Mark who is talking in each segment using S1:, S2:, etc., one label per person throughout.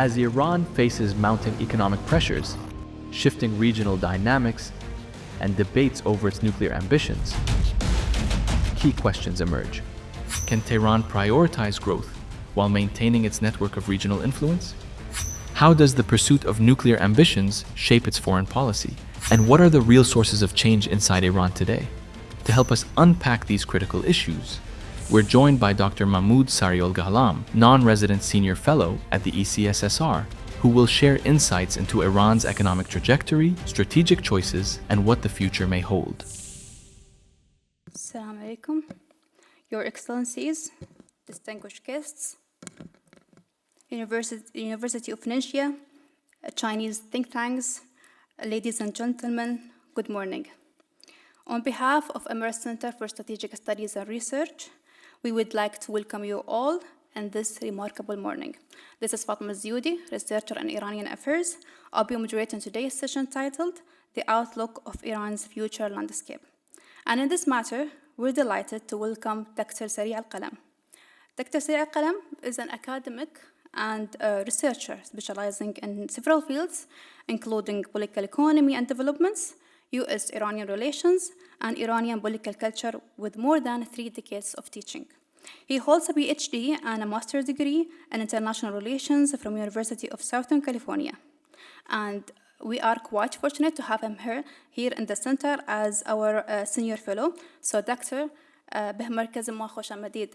S1: As Iran faces mounting economic pressures, shifting regional dynamics, and debates over its nuclear ambitions, key questions emerge. Can Tehran prioritize growth while maintaining its network of regional influence? How does the pursuit of nuclear ambitions shape its foreign policy? And what are the real sources of change inside Iran today? To help us unpack these critical issues, we're joined by Dr. Mahmood Sariolghalam, non-resident senior fellow at the ECSSR, who will share insights into Iran's economic trajectory, strategic choices, and what the future may hold.
S2: Assalamu alaikum. Your Excellencies, distinguished guests, University of Tunisia, Chinese think tanks, ladies and gentlemen, good morning. On behalf of Emirates Center for Strategic Studies and Research, we would like to welcome you all in this remarkable morning. This is Fatma Zioudi, researcher in Iranian affairs. I'll be moderating today's session titled The Outlook of Iran's Future Landscape. And in this matter, we're delighted to welcome Dr. Saric القلم. Dr. Saric القلم is an academic and researcher specializing in several fields, including political economy and developments, U.S.-Iranian relations, and Iranian political culture with more than 3 decades of teaching. He holds a PhD and a master's degree in international relations from University of Southern California. And we are quite fortunate to have him here in the center as our senior fellow. So Dr. مركز ما خوش آمدید.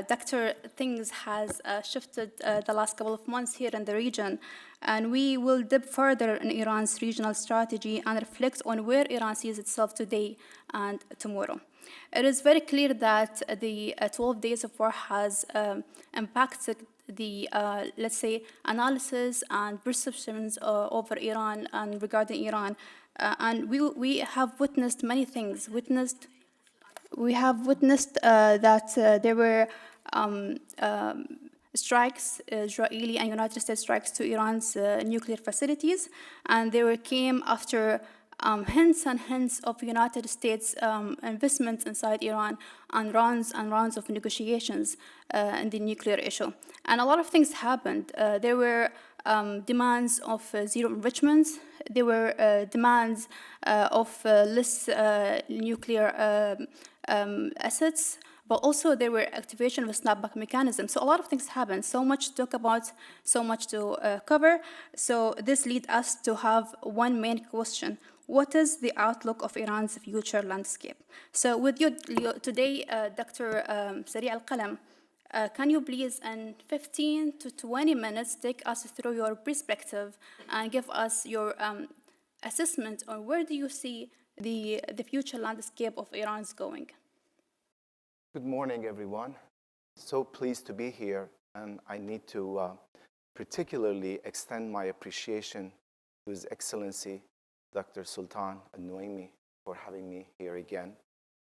S2: Dr. Things has shifted the last couple of months here in the region, and we will dip further in Iran's regional strategy and reflect on where Iran sees itself today and tomorrow. It is very clear that the 12 days of war has impacted the, let's say, analysis and perceptions over Iran and regarding Iran. And we have witnessed many things. We have witnessed that there were strikes, Israeli and United States strikes to Iran's nuclear facilities, and they came after hints and hints of United States investments inside Iran and rounds of negotiations in the nuclear issue. And a lot of things happened. There were demands of zero enrichment. There were demands of less nuclear assets, but also there were activation of a snapback mechanism. So a lot of things happened, so much to talk about, so much to cover. So this leads us to have one main question. What is the outlook of Iran's future landscape? So with you today, Dr. Saric القلم, can you please in 15 to 20 minutes take us through your perspective and give us your assessment on where do you see the future landscape of Iran's going?
S3: Good morning, everyone. So pleased to be here, and I need to particularly extend my appreciation to His Excellency, Dr. Sultan Al-Nuaimi, for having me here again.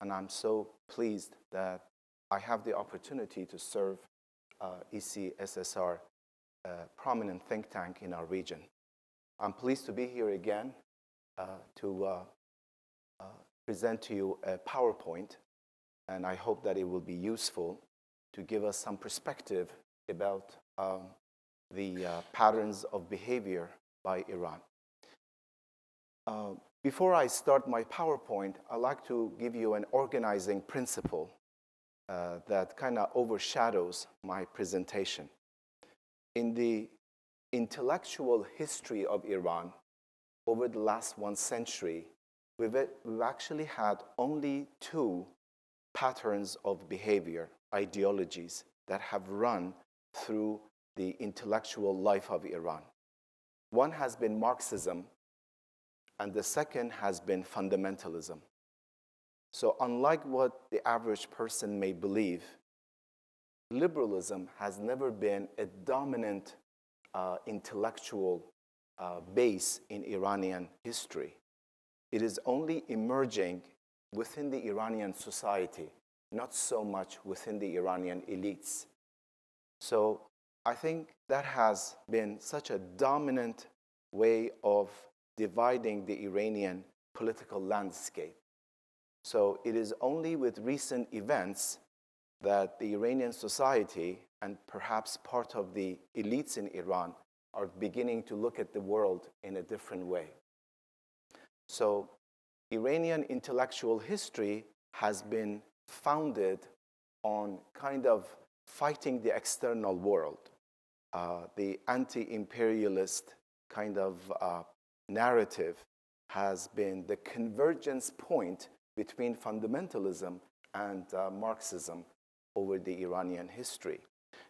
S3: And I'm so pleased that I have the opportunity to serve ECSSR, prominent think tank in our region. I'm pleased to be here again to present to you a PowerPoint, and I hope that it will be useful to give us some perspective about the patterns of behavior by Iran. Before I start my PowerPoint, I'd like to give you an organizing principle that kind of overshadows my presentation. In the intellectual history of Iran, over the last 1 century, we've actually had only 2 patterns of behavior, ideologies, that have run through the intellectual life of Iran. One has been Marxism, and the second has been fundamentalism. So unlike what the average person may believe, liberalism has never been a dominant intellectual base in Iranian history. It is only emerging within the Iranian society, not so much within the Iranian elites. So I think that has been such a dominant way of dividing the Iranian political landscape. So it is only with recent events that the Iranian society and perhaps part of the elites in Iran are beginning to look at the world in a different way. So Iranian intellectual history has been founded on kind of fighting the external world. The anti-imperialist kind of narrative has been the convergence point between fundamentalism and Marxism over the Iranian history.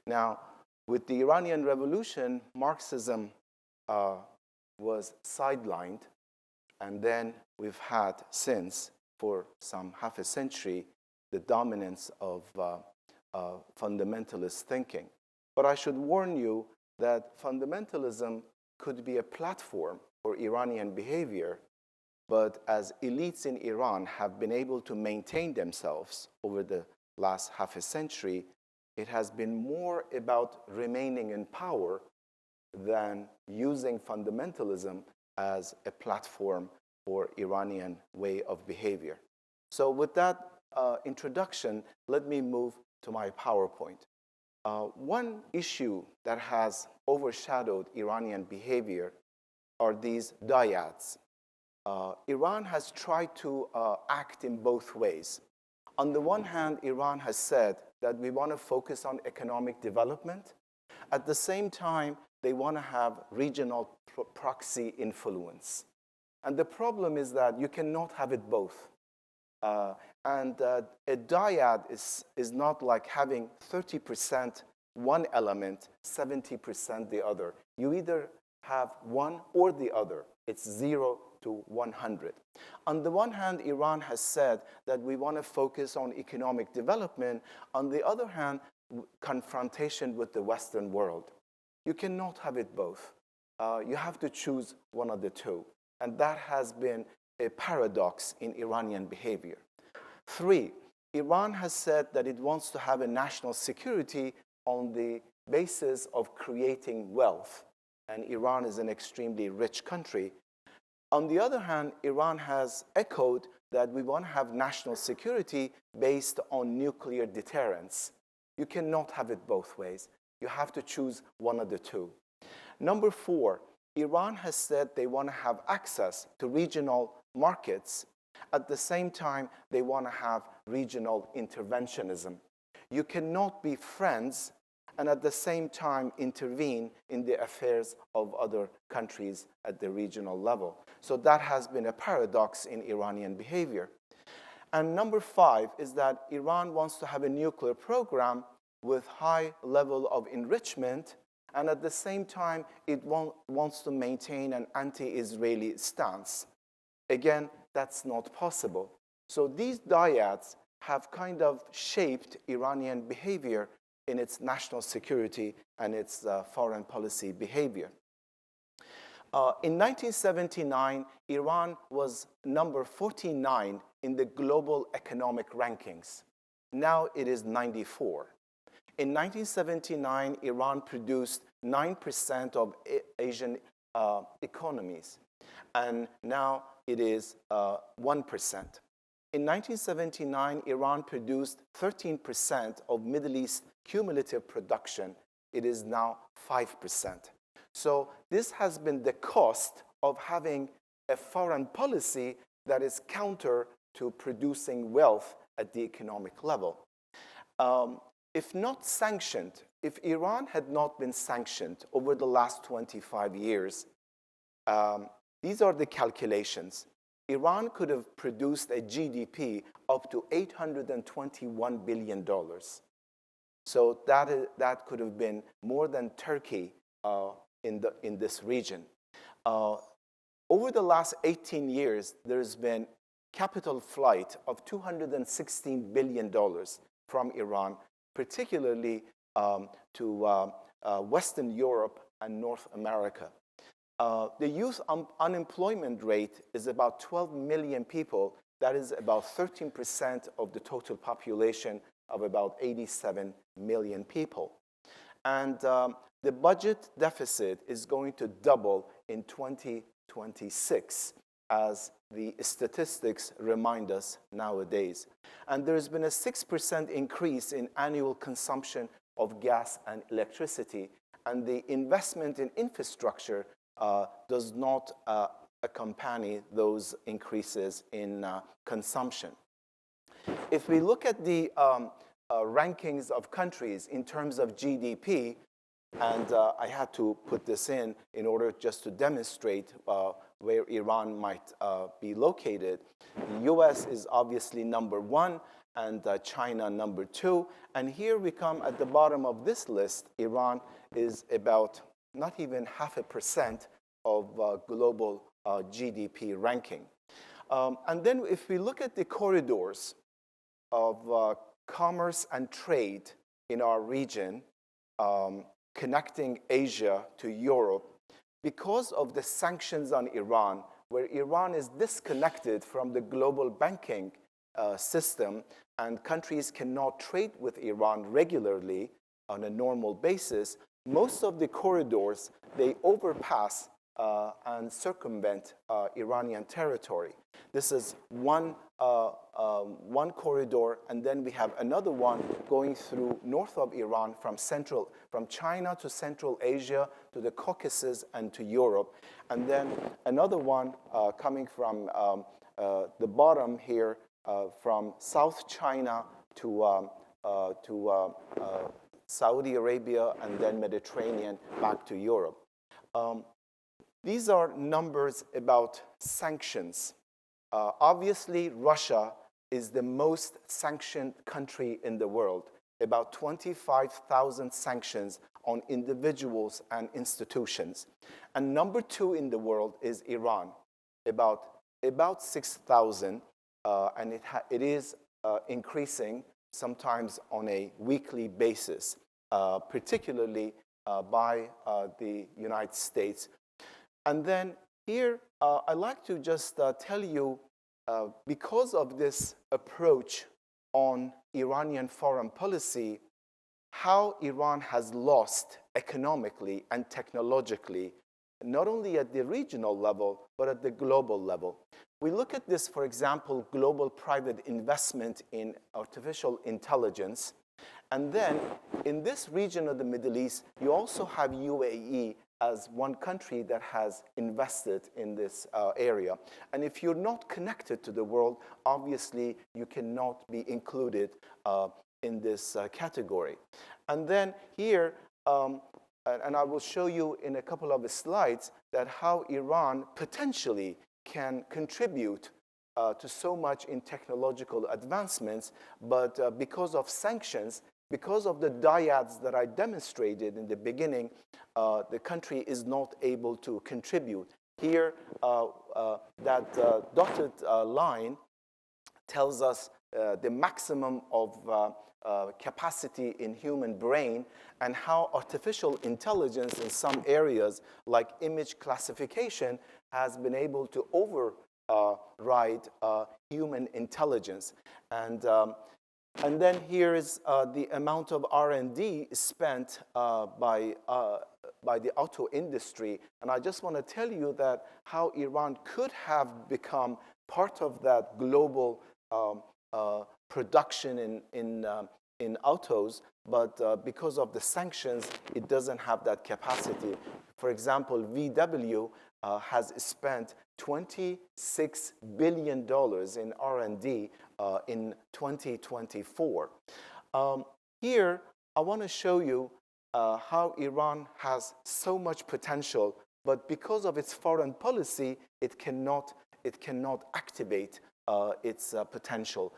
S3: Now, with the Iranian Revolution, Marxism was sidelined, and then we've had since, for some half a century, the dominance of fundamentalist thinking. But I should warn you that fundamentalism could be a platform for Iranian behavior, but as elites in Iran have been able to maintain themselves over the last half a century, it has been more about remaining in power than using fundamentalism as a platform for Iranian way of behavior. So with that introduction, let me move to my PowerPoint. One issue that has overshadowed Iranian behavior are these dyads. Iran has tried to act in both ways. On the one hand, Iran has said that we want to focus on economic development. At the same time, they want to have regional proxy influence. And the problem is that you cannot have it both. A dyad is not like having 30% one element, 70% the other. You either have one or the other. It's 0 to 100. On the one hand, Iran has said that we want to focus on economic development. On the other hand, confrontation with the Western world. You cannot have it both. You have to choose one of the two. And that has been a paradox in Iranian behavior. 3, Iran has said that it wants to have a national security on the basis of creating wealth. And Iran is an extremely rich country. On the other hand, Iran has echoed that we want to have national security based on nuclear deterrence. You cannot have it both ways. You have to choose one of the two. Number 4, Iran has said they want to have access to regional markets. At the same time, they want to have regional interventionism. You cannot be friends and at the same time intervene in the affairs of other countries at the regional level. So that has been a paradox in Iranian behavior. And number 5 is that Iran wants to have a nuclear program with high level of enrichment, and at the same time, it wants to maintain an anti-Israeli stance. Again, that's not possible. So these dyads have kind of shaped Iranian behavior in its national security and its foreign policy behavior. In 1979, Iran was number 49 in the global economic rankings. Now it is 94. In 1979, Iran produced 9% of Asian economies, and now it is 1%. In 1979, Iran produced 13% of Middle East cumulative production. It is now 5%. So this has been the cost of having a foreign policy that is counter to producing wealth at the economic level. If not sanctioned, if Iran had not been sanctioned over the last 25 years, these are the calculations. Iran could have produced a GDP up to $821 billion. So that could have been more than Turkey in this region. Over the last 18 years, there's been capital flight of $216 billion from Iran, particularly to Western Europe and North America. The youth unemployment rate is about 12 million people. That is about 13% of the total population of about 87 million people. And the budget deficit is going to double in 2026, as the statistics remind us nowadays. And there's been a 6% increase in annual consumption of gas and electricity, and the investment in infrastructure does not accompany those increases in consumption. If we look at the rankings of countries in terms of GDP, and I had to put this in order just to demonstrate where Iran might be located. The US is obviously number 1, and China number 2. And here we come at the bottom of this list. Iran is about not even 0.5% of global GDP ranking. And then if we look at the corridors of commerce and trade in our region, connecting Asia to Europe, because of the sanctions on Iran, where Iran is disconnected from the global banking system, and countries cannot trade with Iran regularly on a normal basis, most of the corridors, they overpass and circumvent Iranian territory. This is one corridor, and then we have another one going through north of Iran from China to Central Asia to the Caucasus and to Europe, and then another one coming from the bottom here from South China to Saudi Arabia, and then Mediterranean back to Europe. These are numbers about sanctions. Obviously, Russia is the most sanctioned country in the world, about 25,000 sanctions on individuals and institutions. And number 2 in the world is Iran, about 6,000, and it is increasing sometimes on a weekly basis, particularly by the United States. And then here, I'd like to just tell you, because of this approach on Iranian foreign policy, how Iran has lost economically and technologically, not only at the regional level, but at the global level. We look at this, for example, global private investment in artificial intelligence. And then in this region of the Middle East, you also have UAE as one country that has invested in this area. And if you're not connected to the world, obviously you cannot be included in this category. And then here, and I will show you in a couple of slides that how Iran potentially can contribute to so much in technological advancements, but because of sanctions, because of the dyads that I demonstrated in the beginning, the country is not able to contribute. Here, that dotted line tells us the maximum of capacity in human brain, and how artificial intelligence in some areas, like image classification, has been able to override human intelligence. And then here is the amount of R&D spent by the auto industry. And I just want to tell you that how Iran could have become part of that global production in autos, but because of the sanctions, it doesn't have that capacity. For example, VW has spent $26 billion in R&D in 2024. Here, I want to show you how Iran has so much potential, but because of its foreign policy, it cannot activate its potential.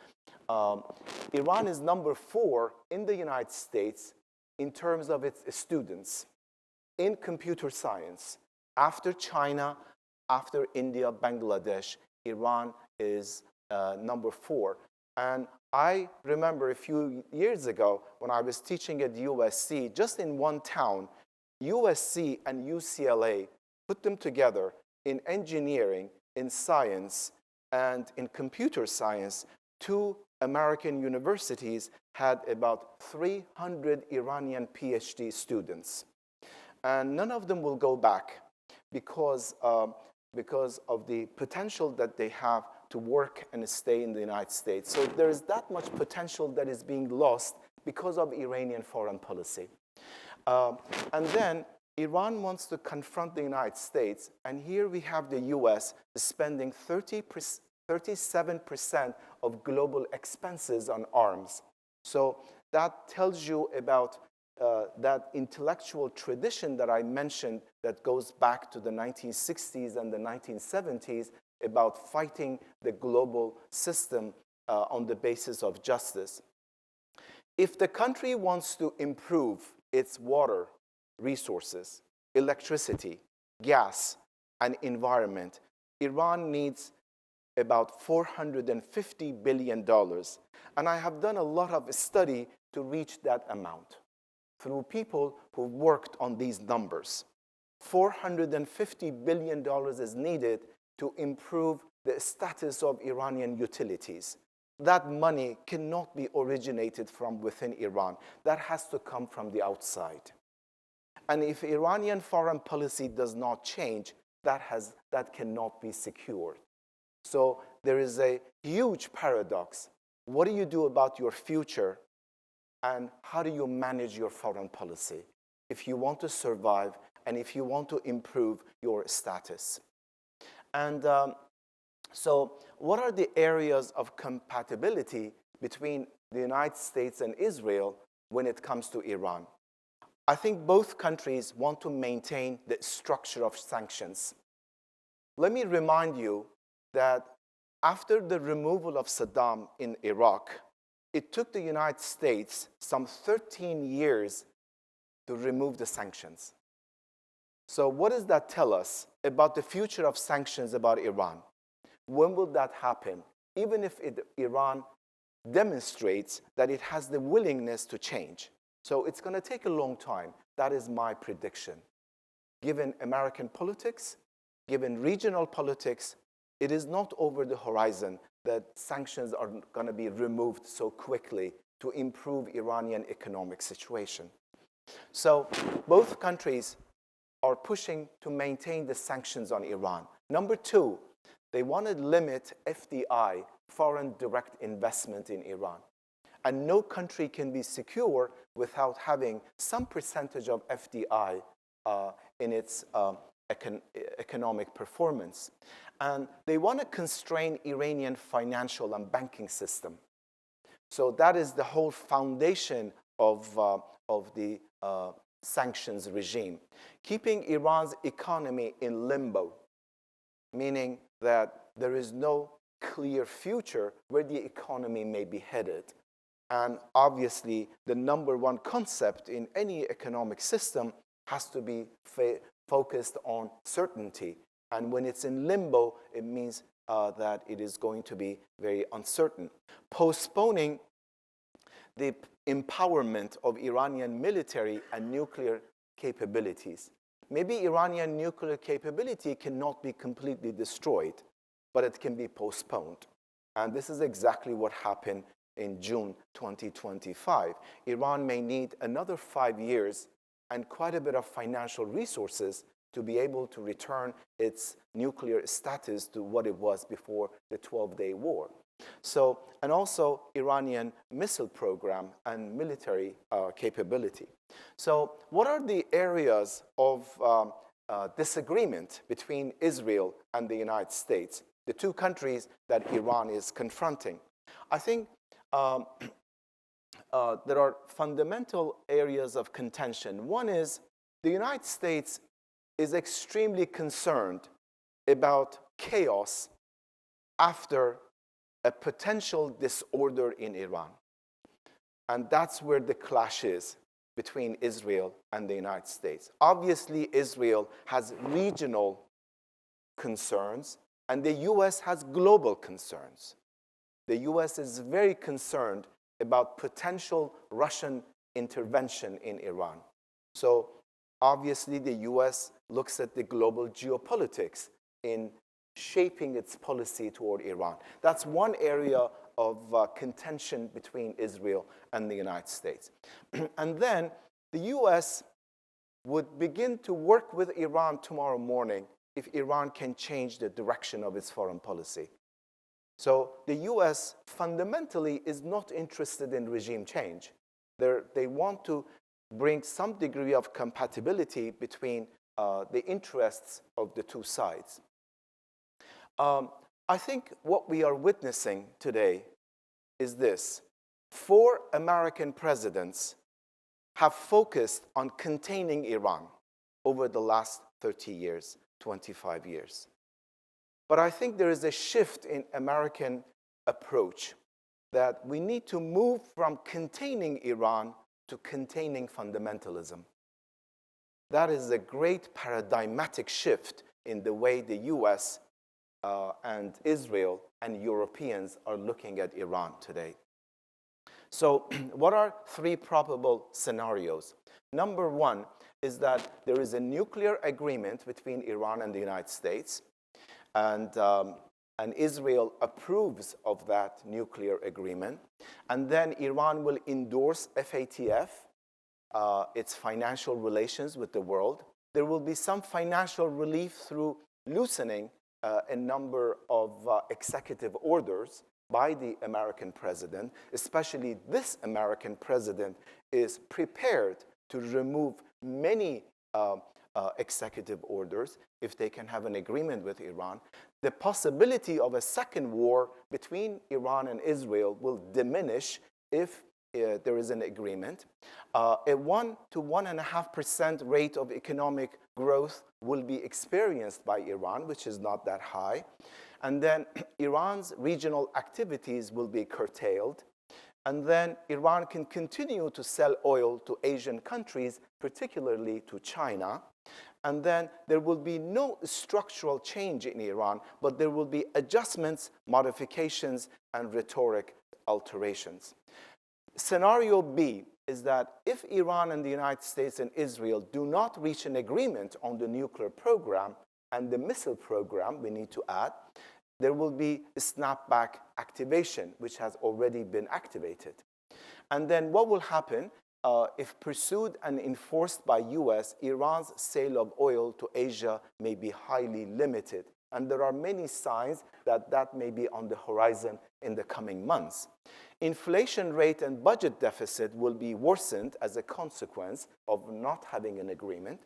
S3: Iran is number 4 in the United States in terms of its students in computer science. After China, after India, Bangladesh, Iran is number 4. And I remember a few years ago when I was teaching at USC, just in one town, USC and UCLA put them together in engineering, in science, and in computer science. 2 American universities had about 300 Iranian PhD students. And none of them will go back because of the potential that they have to work and stay in the United States. So there is that much potential that is being lost because of Iranian foreign policy. And then Iran wants to confront the United States, and here we have the US spending 37% of global expenses on arms. So that tells you about that intellectual tradition that I mentioned that goes back to the 1960s and the 1970s about fighting the global system on the basis of justice. If the country wants to improve its water resources, electricity, gas, and environment, Iran needs about $450 billion. And I have done a lot of study to reach that amount through people who worked on these numbers. $450 billion is needed to improve the status of Iranian utilities. That money cannot be originated from within Iran. That has to come from the outside. And if Iranian foreign policy does not change, that cannot be secured. So there is a huge paradox. What do you do about your future, and how do you manage your foreign policy if you want to survive and if you want to improve your status? And so what are the areas of compatibility between the United States and Israel when it comes to Iran? I think both countries want to maintain the structure of sanctions. Let me remind you that after the removal of Saddam in Iraq, it took the United States some 13 years to remove the sanctions. So what does that tell us about the future of sanctions about Iran? When will that happen? Even if Iran demonstrates that it has the willingness to change. So it's going to take a long time. That is my prediction. Given American politics, given regional politics, it is not over the horizon that sanctions are going to be removed so quickly to improve Iranian economic situation. So both countries are pushing to maintain the sanctions on Iran. Number two, they want to limit FDI, foreign direct investment in Iran. And no country can be secure without having some percentage of FDI in its economic performance. And they want to constrain Iranian financial and banking system. So that is the whole foundation of the sanctions regime. Keeping Iran's economy in limbo, meaning that there is no clear future where the economy may be headed. And obviously, the number one concept in any economic system has to be focused on certainty. And when it's in limbo, it means that it is going to be very uncertain. Postponing the empowerment of Iranian military and nuclear capabilities. Maybe Iranian nuclear capability cannot be completely destroyed, but it can be postponed. And this is exactly what happened in June 2025. Iran may need another 5 years and quite a bit of financial resources to be able to return its nuclear status to what it was before the 12-day war. So, and also Iranian missile program and military capability. So what are the areas of disagreement between Israel and the United States, the two countries that Iran is confronting? I think there are fundamental areas of contention. One is the United States is extremely concerned about chaos after a potential disorder in Iran. And that's where the clash is between Israel and the United States. Obviously, Israel has regional concerns, and the US has global concerns. The US is very concerned about potential Russian intervention in Iran. So obviously, the US looks at the global geopolitics in shaping its policy toward Iran. That's one area of contention between Israel and the United States. And then the US would begin to work with Iran tomorrow morning if Iran can change the direction of its foreign policy. So the US fundamentally is not interested in regime change. They want to bring some degree of compatibility between the interests of the two sides. I think what we are witnessing today is this. 4 American presidents have focused on containing Iran over the last 30 years, 25 years. But I think there is a shift in American approach that we need to move from containing Iran to containing fundamentalism. That is a great paradigmatic shift in the way the US and Israel and Europeans are looking at Iran today. So what are 3 probable scenarios? Number 1 is that there is a nuclear agreement between Iran and the United States, and Israel approves of that nuclear agreement, and then Iran will endorse FATF, its financial relations with the world. There will be some financial relief through loosening a number of executive orders by the American president. Especially this American president is prepared to remove many executive orders if they can have an agreement with Iran. The possibility of a second war between Iran and Israel will diminish if there is an agreement. A 1 to 1.5% rate of economic growth will be experienced by Iran, which is not that high. And then Iran's regional activities will be curtailed. And then Iran can continue to sell oil to Asian countries, particularly to China. And then there will be no structural change in Iran, but there will be adjustments, modifications, and rhetoric alterations. Scenario B is that if Iran and the United States and Israel do not reach an agreement on the nuclear program and the missile program, we need to add, there will be a snapback activation, which has already been activated. And then what will happen if pursued and enforced by US, Iran's sale of oil to Asia may be highly limited. And there are many signs that that may be on the horizon in the coming months. Inflation rate and budget deficit will be worsened as a consequence of not having an agreement.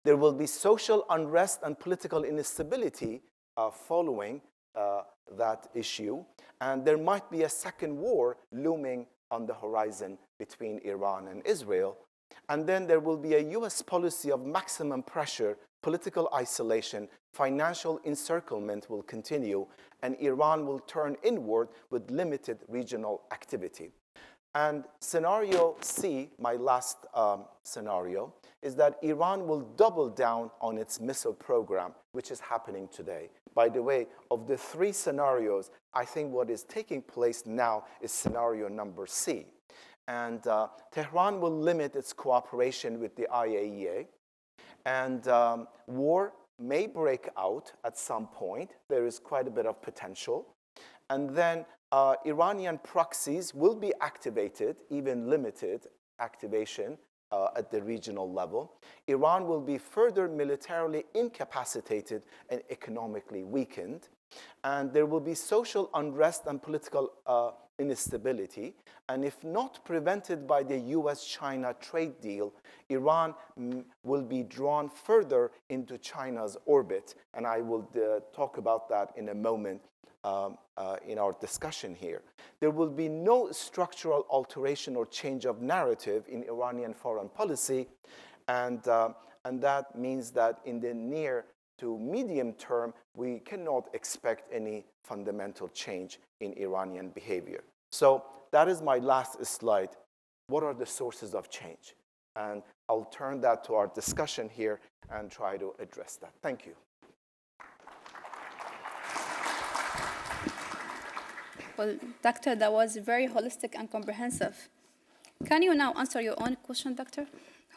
S3: There will be social unrest and political instability following that issue. And there might be a second war looming on the horizon between Iran and Israel. And then there will be a US policy of maximum pressure, political isolation, financial encirclement will continue, and Iran will turn inward with limited regional activity. And scenario C, my last scenario, is that Iran will double down on its missile program, which is happening today. By the way, of the 3 scenarios, I think what is taking place now is scenario number C. And Tehran will limit its cooperation with the IAEA, and war may break out at some point. There is quite a bit of potential. And then Iranian proxies will be activated, even limited activation at the regional level. Iran will be further militarily incapacitated and economically weakened. And there will be social unrest and political instability. And if not prevented by the US-China trade deal, Iran will be drawn further into China's orbit. And I will talk about that in a moment in our discussion here. There will be no structural alteration or change of narrative in Iranian foreign policy. And that means that in the near to medium term, we cannot expect any fundamental change in Iranian behavior. So that is my last slide. What are the sources of change? And I'll turn that to our discussion here and try to address that. Thank you.
S2: Well, Doctor, that was very holistic and comprehensive. Can you now answer your own question, Doctor?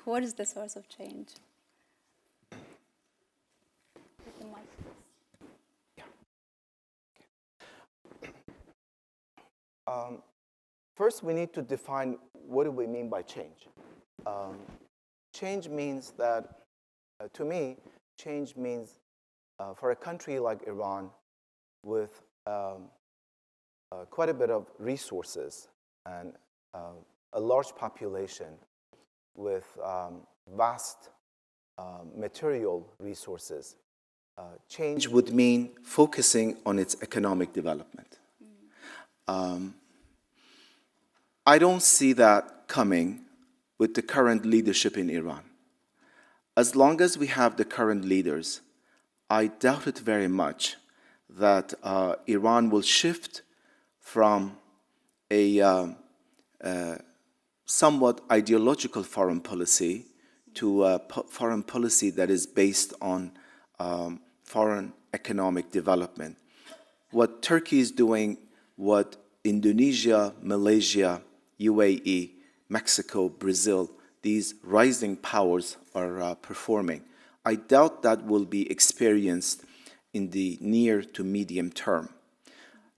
S2: What is the source of change?
S3: First, we need to define what do we mean by change. Change means that, to me, change means for a country like Iran with quite a bit of resources and a large population with vast material resources. Change would mean focusing on its economic development. I don't see that coming with the current leadership in Iran. As long as we have the current leaders, I doubt it very much that Iran will shift from a somewhat ideological foreign policy to a foreign policy that is based on foreign economic development. What Turkey is doing, what Indonesia, Malaysia, UAE, Mexico, Brazil, these rising powers are performing, I doubt that will be experienced in the near to medium term.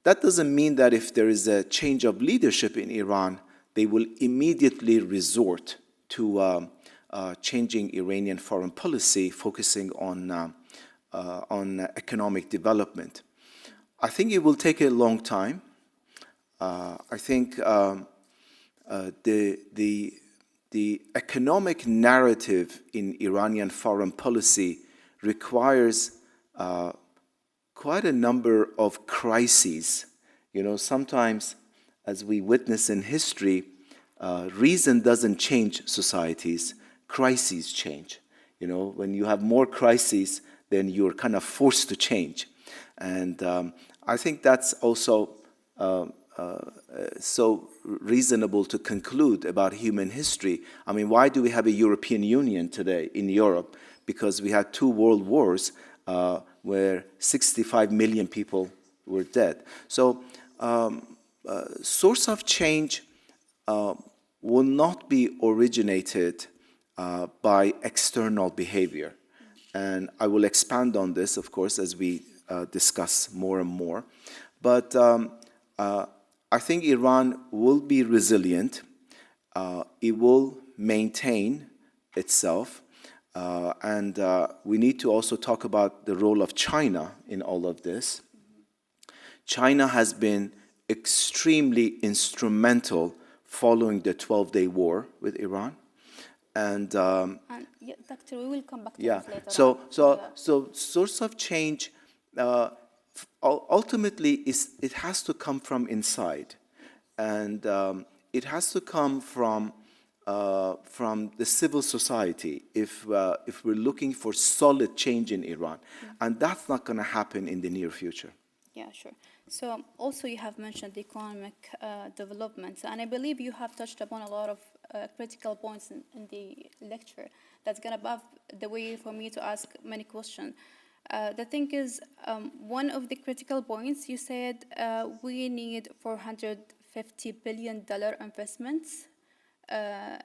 S3: That doesn't mean that if there is a change of leadership in Iran, they will immediately resort to changing Iranian foreign policy, focusing on economic development. I think it will take a long time. I think the economic narrative in Iranian foreign policy requires quite a number of crises. You know, sometimes, as we witness in history, reason doesn't change societies, crises change. You know, when you have more crises, then you're kind of forced to change. And I think that's also so reasonable to conclude about human history. I mean, why do we have a European Union today in Europe? Because we had 2 world wars where 65 million people were dead. So source of change will not be originated by external behavior. And I will expand on this, of course, as we discuss more and more. But I think Iran will be resilient. It will maintain itself. And we need to also talk about the role of China in all of this. China has been extremely instrumental following the 12-day war with Iran. And
S2: yeah, Doctor, we will come back to
S3: yeah,
S2: this later.
S3: so source of change ultimately it has to come from inside, and it has to come from the civil society if we're looking for solid change in Iran, and that's not going to happen in the near future.
S2: Yeah, sure. So also you have mentioned the economic development, and I believe you have touched upon a lot of critical points in the lecture that's going to pave the way for me to ask many questions. The thing is, one of the critical points you said we need $450 billion investments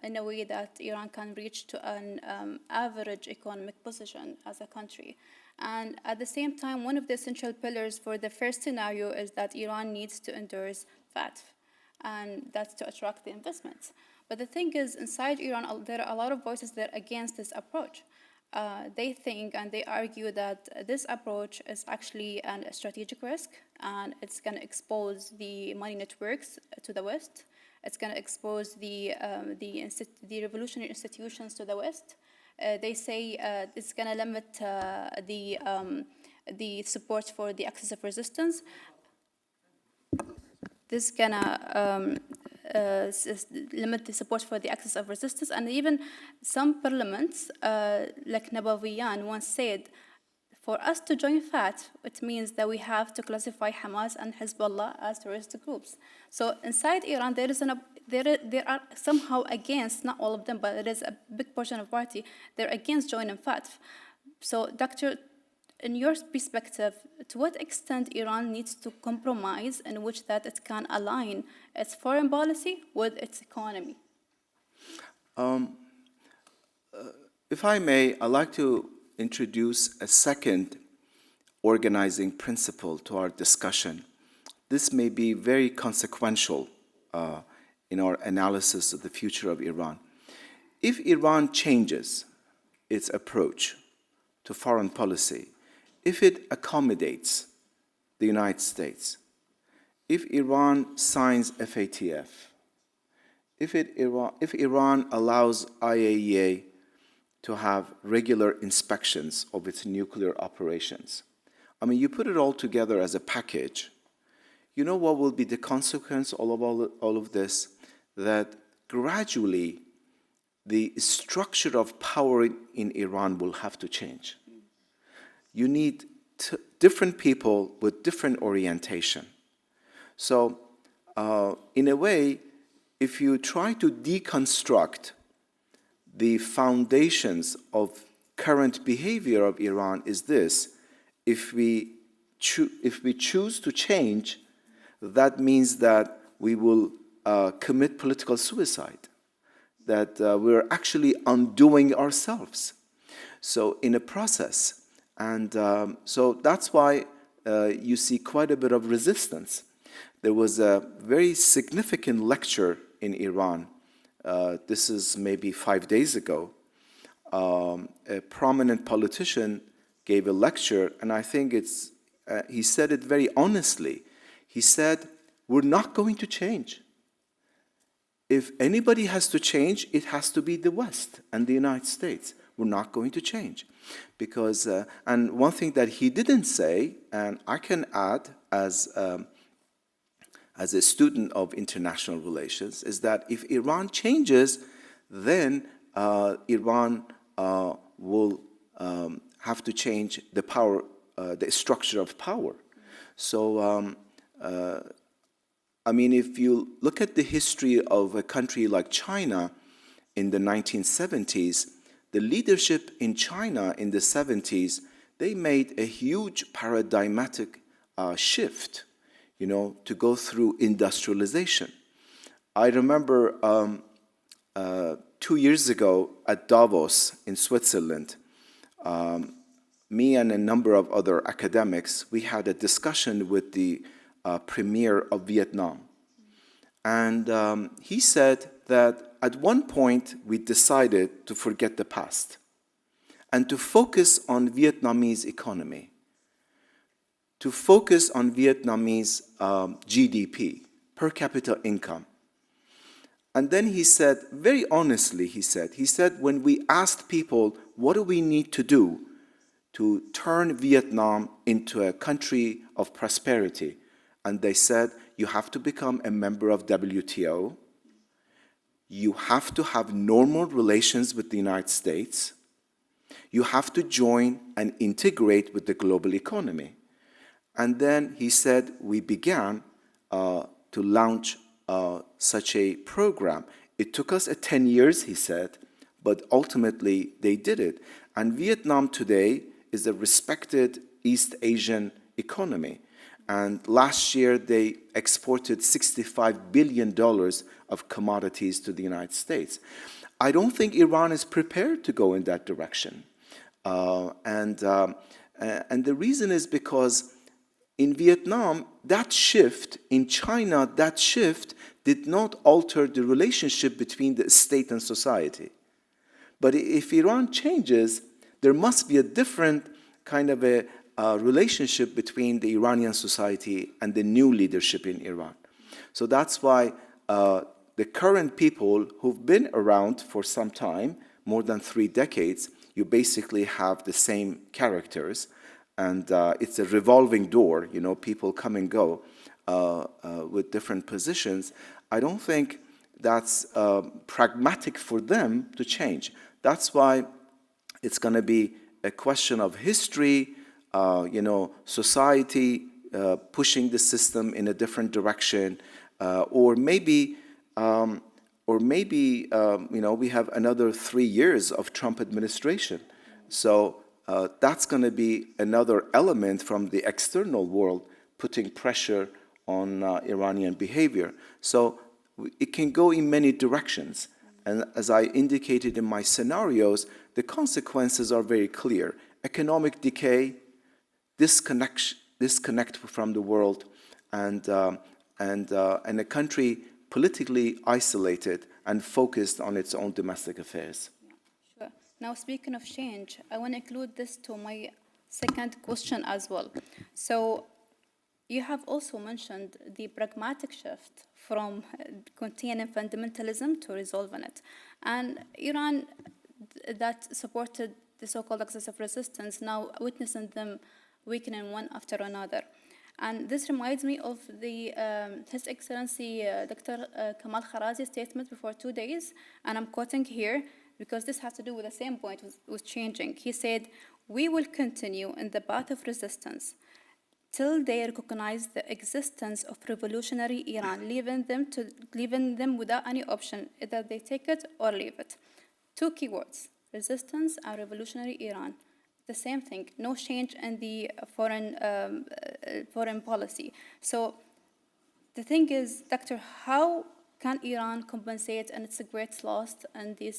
S2: in a way that Iran can reach to an average economic position as a country. And at the same time, one of the essential pillars for the first scenario is that Iran needs to endorse FATF, and that's to attract the investments. But the thing is, inside Iran, there are a lot of voices that are against this approach. They think and they argue that this approach is actually a strategic risk, and it's going to expose the money networks to the West. It's going to expose the revolutionary institutions to the West. They say it's going to limit the support for the axis of resistance. This is going to limit the support for the axis of resistance. And even some parliaments, like Nabawiyan once said, for us to join FATF, it means that we have to classify Hamas and Hezbollah as terrorist groups. So inside Iran, there are somehow against, not all of them, but it is a big portion of party, they're against joining FATF. So, Doctor, in your perspective, to what extent Iran needs to compromise in which that it can align its foreign policy with its economy?
S3: If I may, I'd like to introduce a second organizing principle to our discussion. This may be very consequential in our analysis of the future of Iran. If Iran changes its approach to foreign policy, if it accommodates the United States, if Iran signs FATF, if Iran allows IAEA to have regular inspections of its nuclear operations, I mean, you put it all together as a package, you know what will be the consequence of all of this? That gradually the structure of power in Iran will have to change. You need different people with different orientation. So, in a way, if you try to deconstruct the foundations of current behavior of Iran is this: if we choose to change, that means that we will commit political suicide, that we're actually undoing ourselves. So in a process, and so that's why you see quite a bit of resistance. There was a very significant lecture in Iran. This is maybe 5 days ago. A prominent politician gave a lecture, and I think he said it very honestly. He said, we're not going to change. If anybody has to change, it has to be the West and the United States. We're not going to change. Because, and one thing that he didn't say, and I can add as a student of international relations, is that if Iran changes, then Iran will have to change the power, the structure of power. So, I mean, if you look at the history of a country like China in the 1970s, the leadership in China in the 70s, they made a huge paradigmatic shift, you know, to go through industrialization. I remember 2 years ago at Davos in Switzerland, me and a number of other academics, we had a discussion with the premier of Vietnam. And he said that at one point we decided to forget the past and to focus on Vietnamese economy, to focus on Vietnamese GDP, per capita income. And then he said, very honestly, he said, when we asked people, what do we need to do to turn Vietnam into a country of prosperity? And they said, you have to become a member of WTO. You have to have normal relations with the United States. You have to join and integrate with the global economy. And then he said, we began to launch such a program. It took us 10 years, he said, but ultimately they did it. And Vietnam today is a respected East Asian economy. And last year, they exported $65 billion of commodities to the United States. I don't think Iran is prepared to go in that direction. And the reason is because in Vietnam, that shift, in China, that shift did not alter the relationship between the state and society. But if Iran changes, there must be a different kind of a relationship between the Iranian society and the new leadership in Iran. So that's why the current people who've been around for some time, more than 3 decades, you basically have the same characters. And it's a revolving door, you know, people come and go with different positions. I don't think that's pragmatic for them to change. That's why it's going to be a question of history, you know, society pushing the system in a different direction, or maybe, you know, we have another 3 years of Trump administration. So that's going to be another element from the external world putting pressure on Iranian behavior. So it can go in many directions. And as I indicated in my scenarios, the consequences are very clear. Economic decay, disconnect from the world, and a country politically isolated and focused on its own domestic affairs.
S2: Sure. Now, speaking of change, I want to include this to my second question as well. So, you have also mentioned the pragmatic shift from containing fundamentalism to resolving it. And Iran, that supported the so-called axis of resistance, now witnessing them weakening one after another. And this reminds me of the His Excellency Dr. Kamal Kharazi's statement before 2 days, and I'm quoting here because this has to do with the same point with changing. He said, "We will continue in the path of resistance till they recognize the existence of revolutionary Iran, leaving them without any option, either they take it or leave it." Two keywords, resistance and revolutionary Iran. The same thing, no change in the foreign policy. So the thing is, Doctor, how can Iran compensate and its great loss and this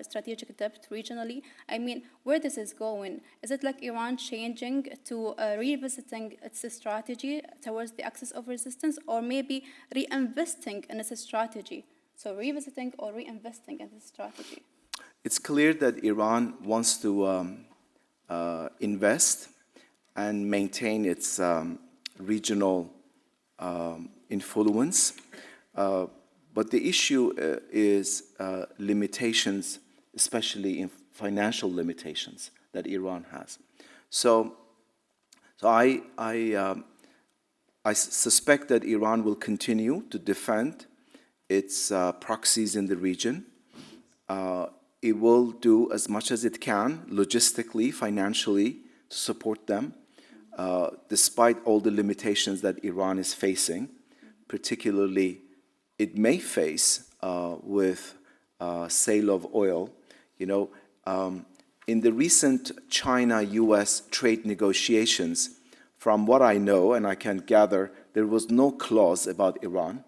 S2: strategic depth regionally? I mean, where this is going? Is it like Iran changing to revisiting its strategy towards the axis of resistance, or maybe reinvesting in its strategy? So revisiting or reinvesting in this strategy?
S3: It's clear that Iran wants to invest and maintain its regional influence. But the issue is limitations, especially in financial limitations that Iran has. So I suspect that Iran will continue to defend its proxies in the region. It will do as much as it can, logistically, financially, to support them, despite all the limitations that Iran is facing, particularly it may face with sale of oil. You know, in the recent China-US trade negotiations, from what I know and I can gather, there was no clause about Iran.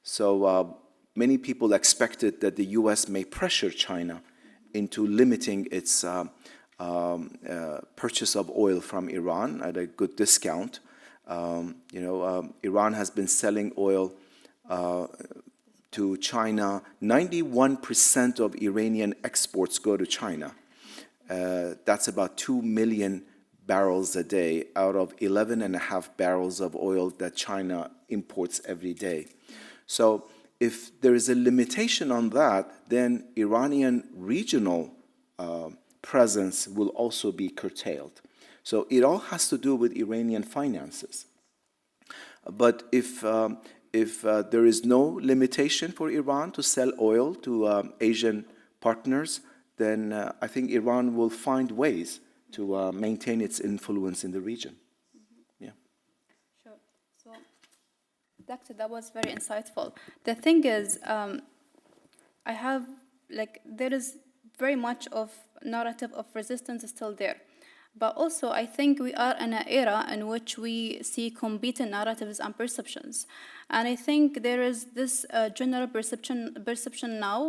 S3: So many people expected that the US may pressure China into limiting its purchase of oil from Iran at a good discount. Iran has been selling oil to China. 91% of Iranian exports go to China. That's about 2 million barrels a day out of 11.5 barrels of oil that China imports every day. So if there is a limitation on that, then Iranian regional presence will also be curtailed. So it all has to do with Iranian finances. But if there is no limitation for Iran to sell oil to Asian partners, then I think Iran will find ways to maintain its influence in the region. Yeah.
S2: Sure. So, Doctor, that was very insightful. The thing is, there is very much of narrative of resistance still there. But also, I think we are in an era in which we see competing narratives and perceptions. And I think there is this general perception now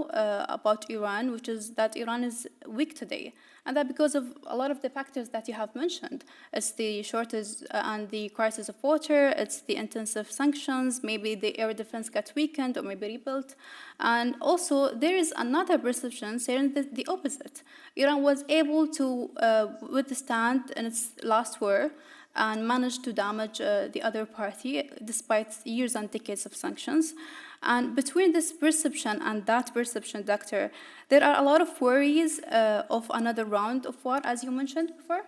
S2: about Iran, which is that Iran is weak today. And that because of a lot of the factors that you have mentioned. It's the shortage and the crisis of water, it's the intensive sanctions, maybe the air defense got weakened or maybe rebuilt. And also, there is another perception saying the opposite. Iran was able to withstand in its last war and managed to damage the other party despite years and decades of sanctions. And between this perception and that perception, Doctor, there are a lot of worries of another round of war, as you mentioned before.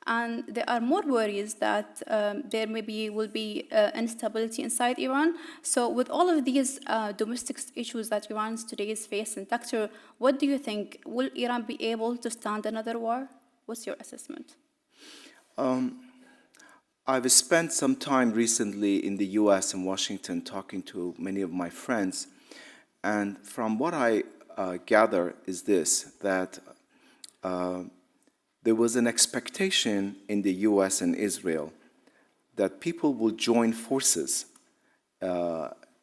S2: And there are more worries that there maybe will be instability inside Iran. So with all of these domestic issues that Iran today is facing, Doctor, what do you think? Will Iran be able to stand another war? What's your assessment?
S3: I've spent some time recently in the US and Washington talking to many of my friends. And from what I gather is this, that there was an expectation in the US and Israel that people will join forces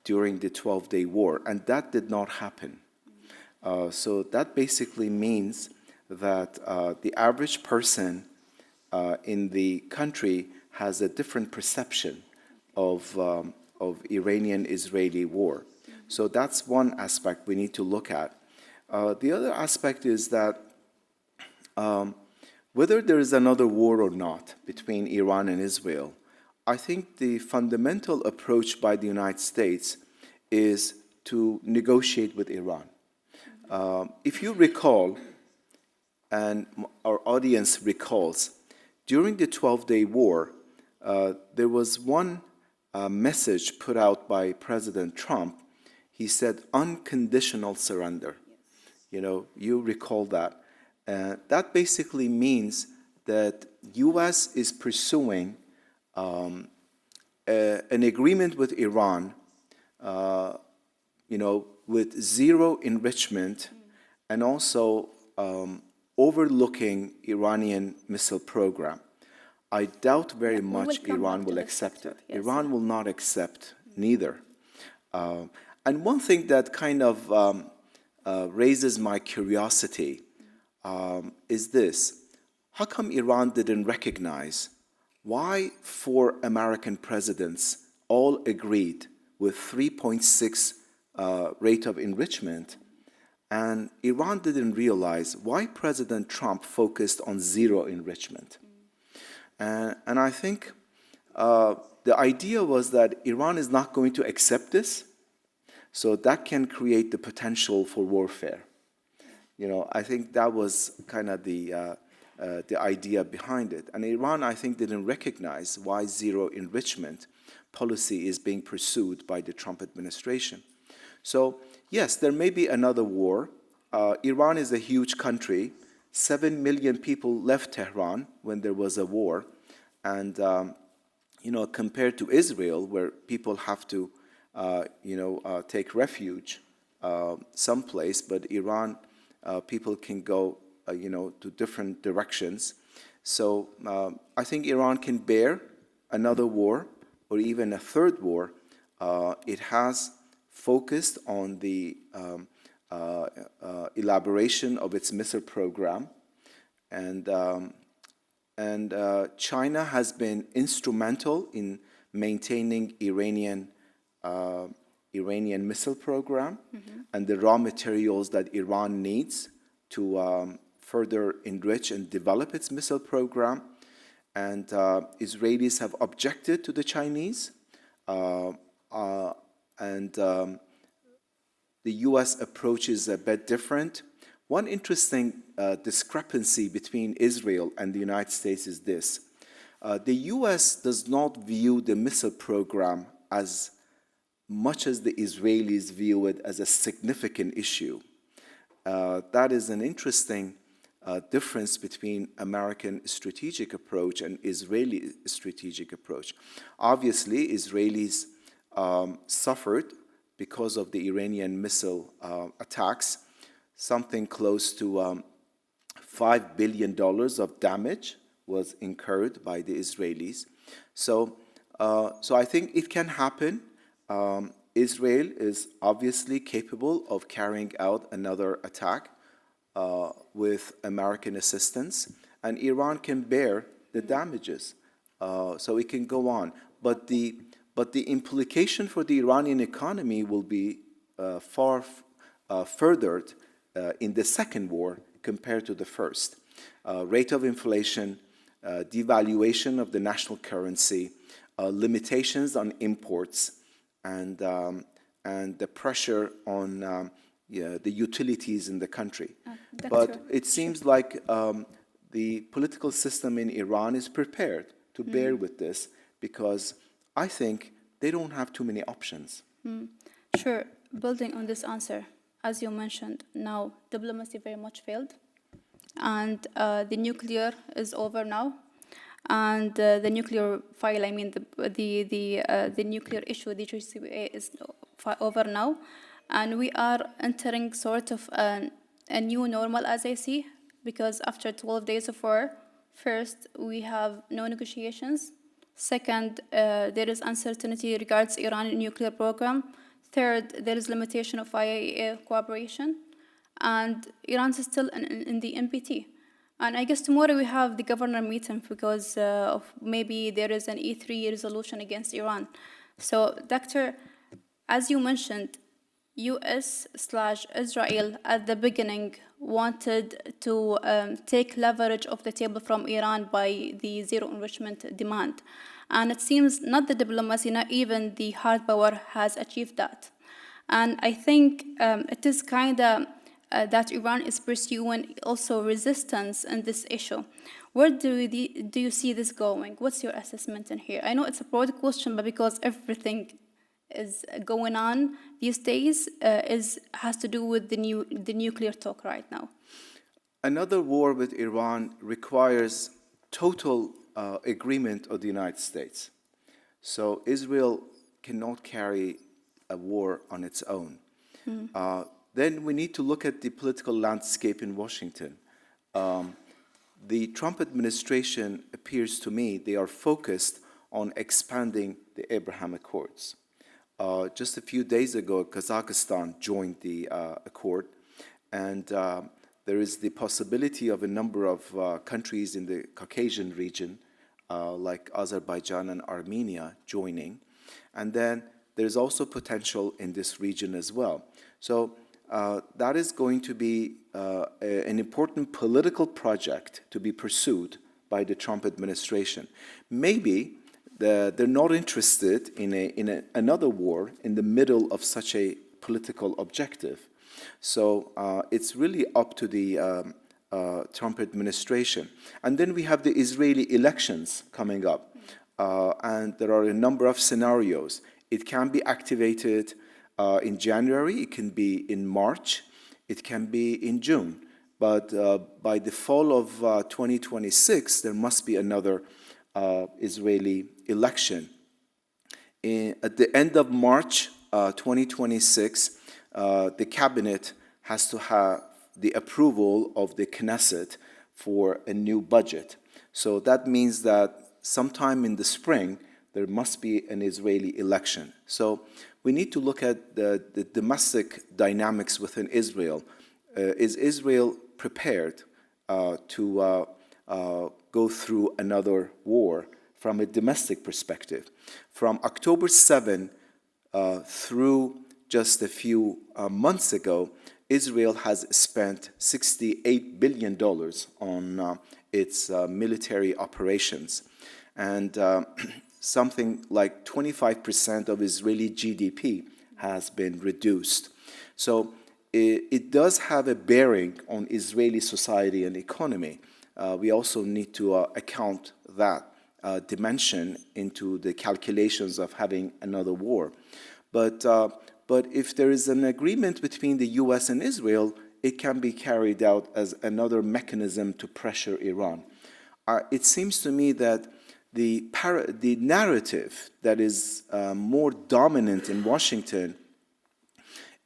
S3: during the 12-day war, and that did not happen. So that basically means that the average person in the country has a different perception of Iranian-Israeli war. So that's one aspect we need to look at. The other aspect is that whether there is another war or not between Iran and Israel, I think the fundamental approach by the United States is to negotiate with Iran. If you recall, and our audience recalls, during the 12-day war, there was one message put out by President Trump. He said, unconditional surrender. You know, you recall that. That basically means that U.S. is pursuing an agreement with Iran, you know, with zero enrichment and also overlooking Iranian missile program. I doubt very much Iran will accept it.
S2: Yes.
S3: Iran will not accept neither. And one thing that kind of raises my curiosity is this. How come Iran didn't recognize why 4 American presidents all agreed with 3.6 rate of enrichment, and Iran didn't realize why President Trump focused on zero enrichment? And I think the idea was that Iran is not going to accept this, so that can create the potential for warfare. You know, I think that was kind of the idea behind it. And Iran, I think, didn't recognize why zero enrichment policy is being pursued by the Trump administration. So, yes, there may be another war. Iran is a huge country. 7 million people left Tehran when there was a war. And, you know, compared to Israel, where people have to, take refuge someplace, but Iran, people can go, to different directions. So I think Iran can bear another war or even a third war. It has focused on the elaboration of its missile program, and China has been instrumental in maintaining Iranian missile program and the raw materials that Iran needs to further enrich and develop its missile program. And Israelis have objected to the Chinese, and the U.S. approach is a bit different. One interesting discrepancy between Israel and the United States is this. The U.S. does not view the missile program as much as the Israelis view it as a significant issue. That is an interesting difference between American strategic approach and Israeli strategic approach. Obviously, Israelis suffered because of the Iranian missile attacks, something close to $5 billion of damage was incurred by the Israelis. So I think it can happen. Israel is obviously capable of carrying out another attack with American assistance, and Iran can bear the damages, so it can go on. But the implication for the Iranian economy will be far furthered in the second war compared to the first. Rate of inflation, devaluation of the national currency, limitations on imports, and the pressure on the utilities in the country. But it seems like the political system in Iran is prepared to bear with this, because I think they don't have too many options.
S2: Sure. Building on this answer, as you mentioned, now diplomacy very much failed, and the nuclear is over now, and the nuclear file, I mean the nuclear issue, the JCPOA, is over now, and we are entering sort of a new normal, as I see, because after 12 days of war, first, we have no negotiations. Second, there is uncertainty regards Iran nuclear program. Third, there is limitation of IAEA cooperation. And Iran is still in the NPT. And I guess tomorrow we have the governor meeting because of maybe there is an E3 resolution against Iran. So, Doctor, as you mentioned, US/Israel at the beginning wanted to take leverage off the table from Iran by the zero enrichment demand. And it seems not the diplomacy, not even the hard power has achieved that. And I think it is kind of that Iran is pursuing also resistance in this issue. Where do you see this going? What's your assessment in here? I know it's a broad question, but because everything is going on these days has to do with the nuclear talk right now.
S3: Another war with Iran requires total agreement of the United States. So Israel cannot carry a war on its own. Then we need to look at the political landscape in Washington. The Trump administration appears to me they are focused on expanding the Abraham Accords. Just a few days ago, Kazakhstan joined the accord, and there is the possibility of a number of countries in the Caucasian region, like Azerbaijan and Armenia, joining. And then there's also potential in this region as well. So that is going to be an important political project to be pursued by the Trump administration. Maybe they're not interested in another war in the middle of such a political objective. So it's really up to the Trump administration. And then we have the Israeli elections coming up. And there are a number of scenarios. It can be activated in January, it can be in March, it can be in June. But by the fall of 2026, there must be another Israeli election. At the end of March 2026, the cabinet has to have the approval of the Knesset for a new budget. So that means that sometime in the spring, there must be an Israeli election. So we need to look at the domestic dynamics within Israel. Is Israel prepared to go through another war from a domestic perspective? From October 7 through just a few months ago, Israel has spent $68 billion on its military operations. And something like 25% of Israeli GDP has been reduced. So it does have a bearing on Israeli society and economy. We also need to account that dimension into the calculations of having another war. But if there is an agreement between the US and Israel, it can be carried out as another mechanism to pressure Iran. It seems to me that the narrative that is more dominant in Washington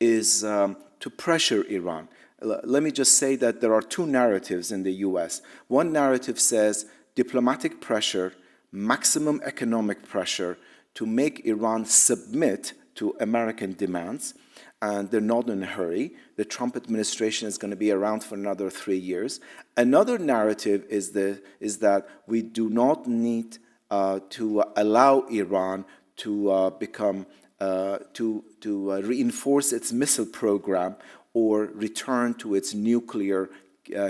S3: is to pressure Iran. Let me just say that there are two narratives in the US. One narrative says diplomatic pressure, maximum economic pressure to make Iran submit to American demands, and they're not in a hurry. The Trump administration is going to be around for another 3 years. Another narrative is that we do not need to allow Iran to reinforce its missile program or return to its nuclear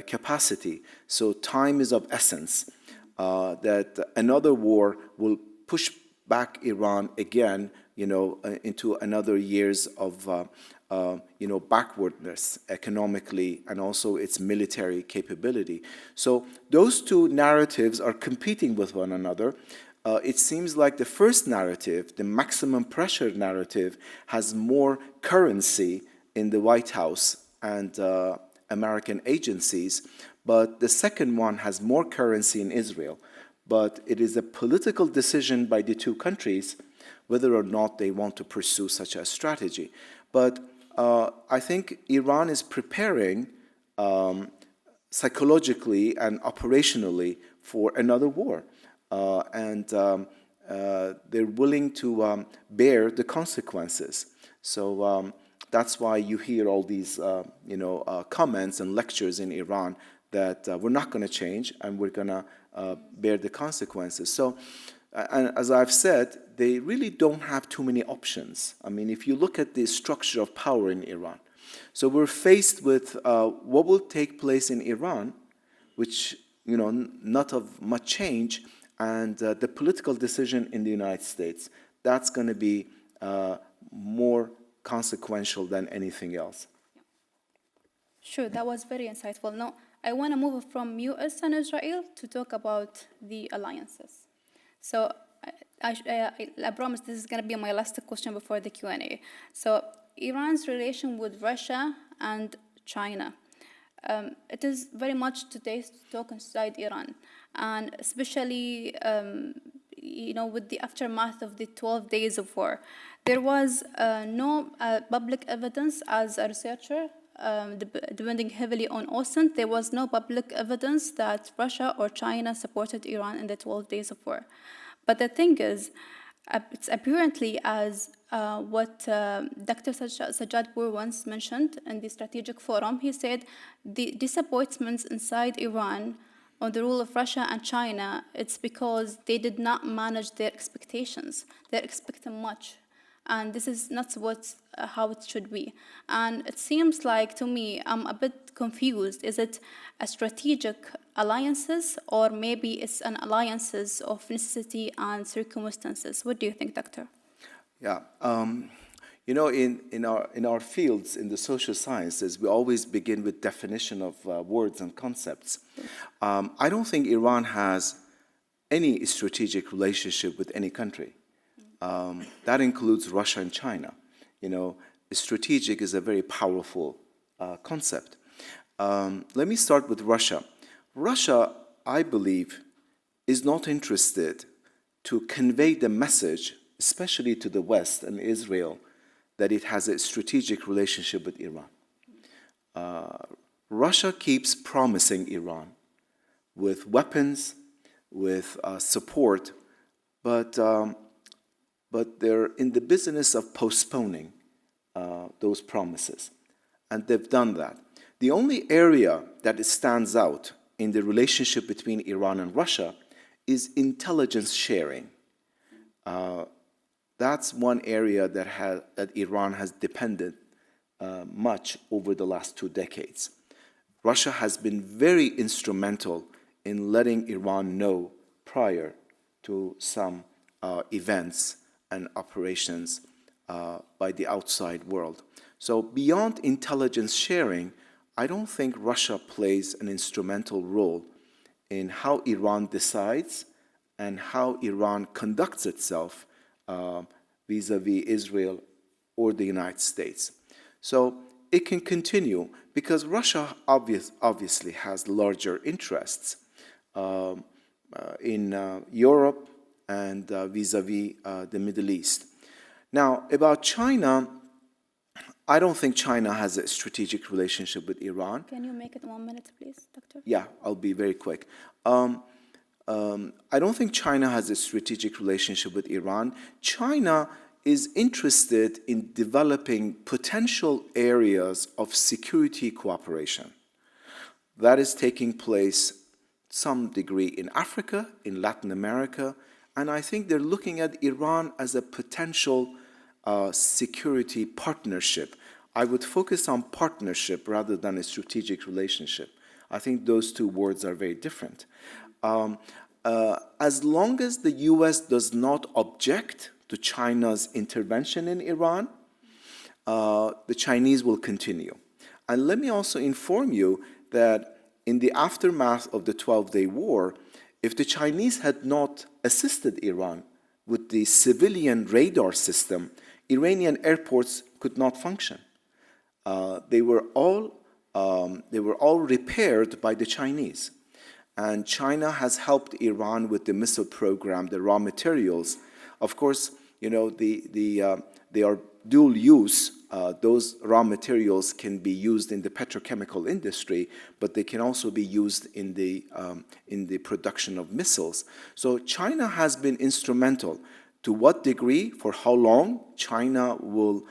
S3: capacity. So time is of essence. That another war will push back Iran again, into another years of, backwardness economically and also its military capability. So those two narratives are competing with one another. It seems like the first narrative, the maximum pressure narrative, has more currency in the White House and American agencies, but the second one has more currency in Israel. But it is a political decision by the two countries whether or not they want to pursue such a strategy. But I think Iran is preparing psychologically and operationally for another war. And they're willing to bear the consequences. So that's why you hear all these comments and lectures in Iran that we're not going to change and we're going to bear the consequences. So, and as I've said, they really don't have too many options. I mean, if you look at the structure of power in Iran, so we're faced with what will take place in Iran, which, not of much change, and the political decision in the United States. That's going to be more consequential than anything else.
S2: Sure, that was very insightful. Now, I want to move from US and Israel to talk about the alliances. So I promise this is going to be my last question before the Q&A. So Iran's relation with Russia and China. It is very much today's talk inside Iran, and especially with the aftermath of the 12 days of war. There was no public evidence. As a researcher, depending heavily on OSINT, there was no public evidence that Russia or China supported Iran in the 12 days of war. But the thing is, it's apparently as what Dr. Sajjadpour once mentioned in the strategic forum. He said the disappointments inside Iran on the role of Russia and China, it's because they did not manage their expectations. They're expecting much. And this is not how it should be. And it seems like, to me, I'm a bit confused. Is it a strategic alliances, or maybe it's an alliances of necessity and circumstances? What do you think, Doctor?
S3: Yeah, in our fields, in the social sciences, we always begin with definition of words and concepts. I don't think Iran has any strategic relationship with any country. That includes Russia and China. Strategic is a very powerful concept. Let me start with Russia. Russia, I believe, is not interested to convey the message, especially to the West and Israel, that it has a strategic relationship with Iran. Russia keeps promising Iran with weapons, with support, but they're in the business of postponing those promises, and they've done that. The only area that stands out in the relationship between Iran and Russia is intelligence sharing. That's one area that Iran has depended much over the last 2 decades. Russia has been very instrumental in letting Iran know prior to some events and operations by the outside world. So beyond intelligence sharing, I don't think Russia plays an instrumental role in how Iran decides and how Iran conducts itself vis-a-vis Israel or the United States. So it can continue because Russia obviously has larger interests in Europe and vis-a-vis the Middle East. Now, about China, I don't think China has a strategic relationship with Iran.
S2: Can you make it 1 minute, please, Doctor?
S3: Yeah, I'll be very quick. I don't think China has a strategic relationship with Iran. China is interested in developing potential areas of security cooperation. That is taking place some degree in Africa, in Latin America, and I think they're looking at Iran as a potential security partnership. I would focus on partnership rather than a strategic relationship. I think those two words are very different. As long as the US does not object to China's intervention in Iran, the Chinese will continue. And let me also inform you that in the aftermath of the 12-day war, if the Chinese had not assisted Iran with the civilian radar system, Iranian airports could not function. They were all repaired by the Chinese. And China has helped Iran with the missile program, the raw materials. Of course, they are dual use. Those raw materials can be used in the petrochemical industry, but they can also be used in the production of missiles. So China has been instrumental. To what degree, for how long China will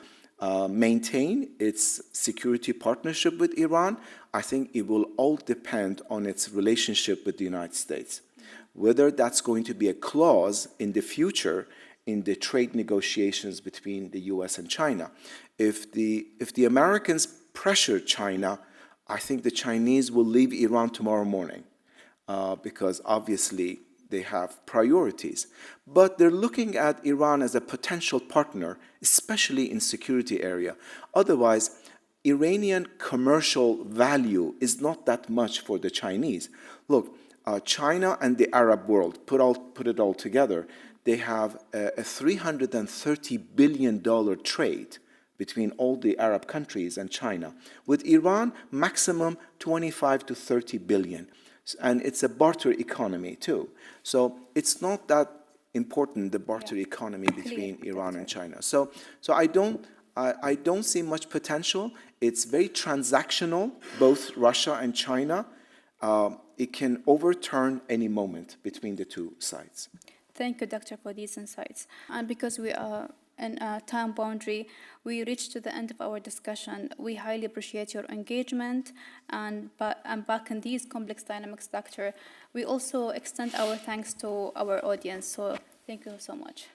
S3: maintain its security partnership with Iran, I think it will all depend on its relationship with the United States. Whether that's going to be a clause in the future in the trade negotiations between the US and China. If the Americans pressure China, I think the Chinese will leave Iran tomorrow morning because obviously They have priorities. But they're looking at Iran as a potential partner, especially in security area. Otherwise, Iranian commercial value is not that much for the Chinese. Look, China and the Arab world, put it all together, they have a $330 billion trade between all the Arab countries and China. With Iran, maximum 25 to 30 billion. And it's a barter economy too. So it's not that important, the barter economy between Iran and China. So I don't see much potential. It's very transactional, both Russia and China. It can overturn any moment between the two sides.
S2: Thank you, Doctor, for these insights. And because we are in a time boundary, we reached to the end of our discussion. We highly appreciate your engagement and back in these complex dynamics, Doctor. We also extend our thanks to our audience. So thank you so much.